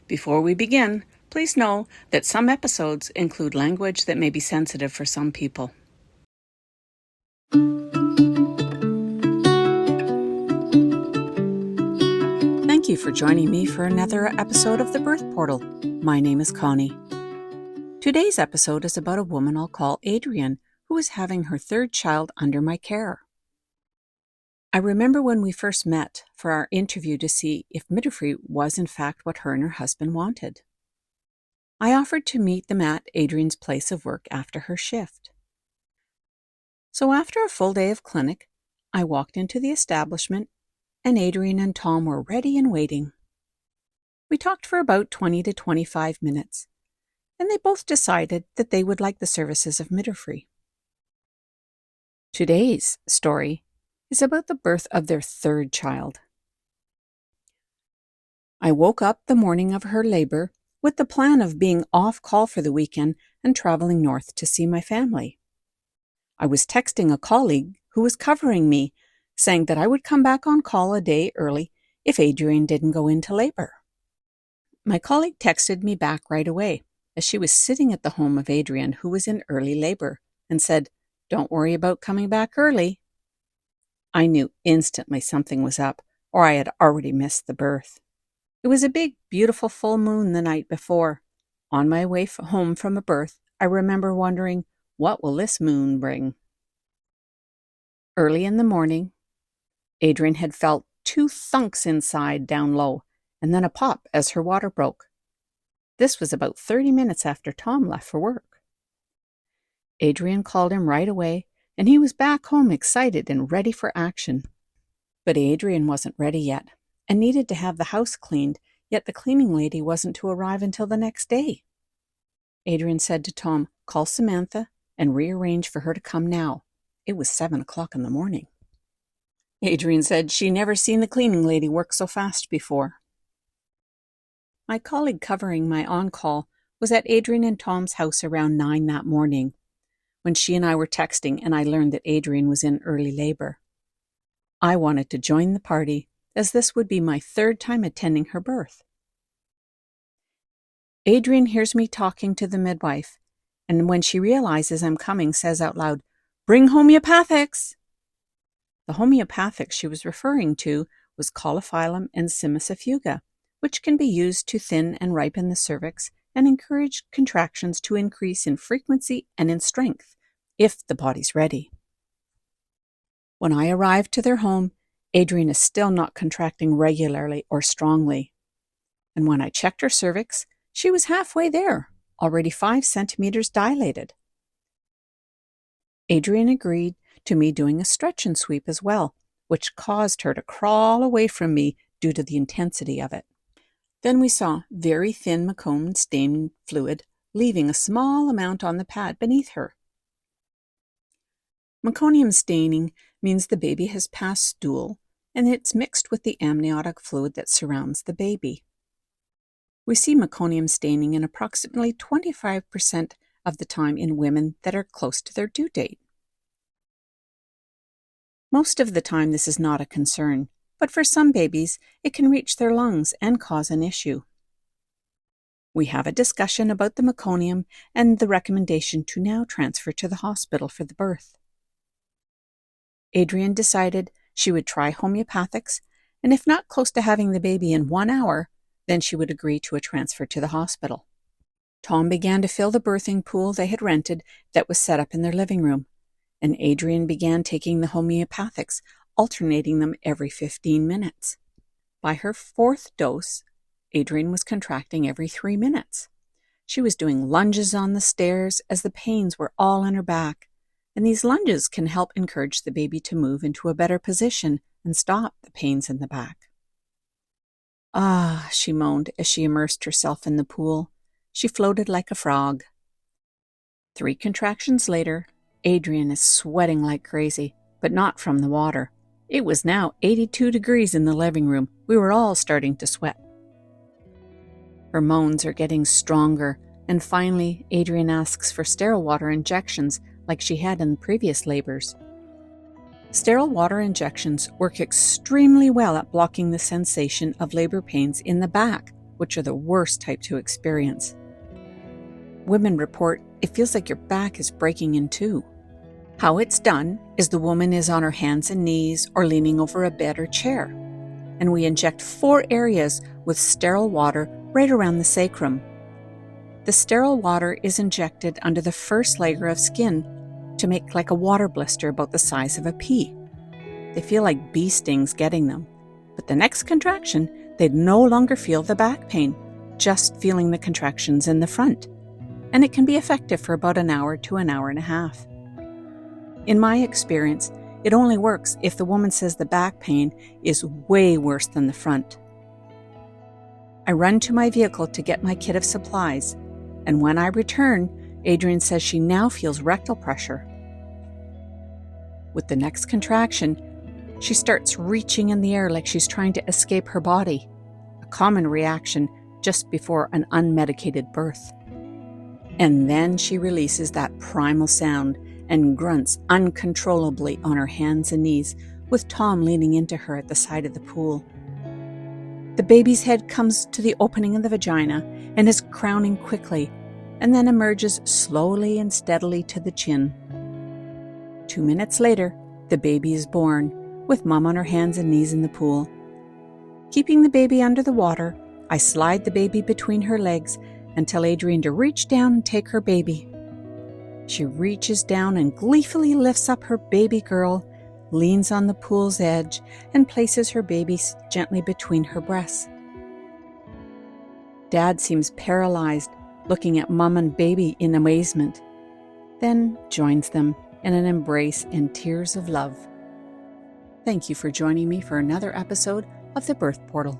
Before we begin, please know that some episodes include language that may be sensitive for some people. Thank you for joining me for another episode of The Birth Portal. My name is Connie. Today's episode is about a woman I'll call Adrienne, who is having her third child under my care. I remember when we first met for our interview to see if midwifery was in fact what her and her husband wanted. I offered to meet them at Adrienne's place of work after her shift. So after a full day of clinic, I walked into the establishment and Adrienne and Tom were ready and waiting. We talked for about 20 to 25 minutes, and they both decided that they would like the services of midwifery. Today's story is about the birth of their third child. I woke up the morning of her labor with the plan of being off call for the weekend and traveling north to see my family. I was texting a colleague who was covering me, saying that I would come back on call a day early if Adrienne didn't go into labor. My colleague texted me back right away as she was sitting at the home of Adrienne, who was in early labor, and said, "Don't worry about coming back early." I knew instantly something was up, or I had already missed the birth. It was a big, beautiful full moon the night before. On my way home from a birth, I remember wondering, what will this moon bring? Early in the morning, Adrienne had felt 2 thunks inside down low, and then a pop as her water broke. This was about 30 minutes after Tom left for work. Adrienne called him right away, and he was back home excited and ready for action. But Adrienne wasn't ready yet, and needed to have the house cleaned, yet the cleaning lady wasn't to arrive until the next day. Adrienne said to Tom, "Call Samantha and rearrange for her to come now." It was 7 o'clock in the morning. Adrienne said she never seen the cleaning lady work so fast before. My colleague covering my on-call was at Adrienne and Tom's house around 9 that morning, when she and I were texting and I learned that Adrienne was in early labor. I wanted to join the party, as this would be my 3rd time attending her birth. Adrienne hears me talking to the midwife, and when she realizes I'm coming, says out loud, "Bring homeopathics!" The homeopathics she was referring to was cauliflower and simicifuga, which can be used to thin and ripen the cervix and encourage contractions to increase in frequency and in strength, if the body's ready. When I arrived to their home, Adrienne is still not contracting regularly or strongly. And when I checked her cervix, she was halfway there, already 5 centimeters dilated. Adrienne agreed to me doing a stretch and sweep as well, which caused her to crawl away from me due to the intensity of it. Then we saw very thin meconium stain fluid, leaving a small amount on the pad beneath her. Meconium staining means the baby has passed stool, and it's mixed with the amniotic fluid that surrounds the baby. We see meconium staining in approximately 25% of the time in women that are close to their due date. Most of the time this is not a concern, but for some babies it can reach their lungs and cause an issue. We have a discussion about the meconium and the recommendation to now transfer to the hospital for the birth. Adrienne decided she would try homeopathics, and if not close to having the baby in 1 hour, then she would agree to a transfer to the hospital. Tom began to fill the birthing pool they had rented that was set up in their living room, and Adrienne began taking the homeopathics, alternating them every 15 minutes. By her 4th dose, Adrienne was contracting every 3 minutes. She was doing lunges on the stairs as the pains were all in her back, and these lunges can help encourage the baby to move into a better position and stop the pains in the back. "Ah," she moaned as she immersed herself in the pool. She floated like a frog. 3 contractions later, Adrienne is sweating like crazy, but not from the water. It was now 82 degrees in the living room. We were all starting to sweat. Her moans are getting stronger, and finally Adrienne asks for sterile water injections like she had in previous labors. Sterile water injections work extremely well at blocking the sensation of labor pains in the back, which are the worst type to experience. Women report it feels like your back is breaking in two. How it's done is the woman is on her hands and knees or leaning over a bed or chair, and we inject 4 areas with sterile water right around the sacrum. The sterile water is injected under the first layer of skin to make like a water blister about the size of a pea. They feel like bee stings getting them, but the next contraction, they'd no longer feel the back pain, just feeling the contractions in the front. And it can be effective for about an hour to an hour and a half. In my experience, it only works if the woman says the back pain is way worse than the front. I run to my vehicle to get my kit of supplies, and when I return, Adrienne says she now feels rectal pressure. With the next contraction, she starts reaching in the air like she's trying to escape her body, a common reaction just before an unmedicated birth. And then she releases that primal sound and grunts uncontrollably on her hands and knees, with Tom leaning into her at the side of the pool. The baby's head comes to the opening of the vagina and is crowning quickly, and then emerges slowly and steadily to the chin. 2 minutes later, the baby is born, with Mom on her hands and knees in the pool. Keeping the baby under the water, I slide the baby between her legs and tell Adrienne to reach down and take her baby. She reaches down and gleefully lifts up her baby girl, leans on the pool's edge, and places her baby gently between her breasts. Dad seems paralyzed, looking at Mom and baby in amazement, then joins them in an embrace and tears of love. Thank you for joining me for another episode of The Birth Portal.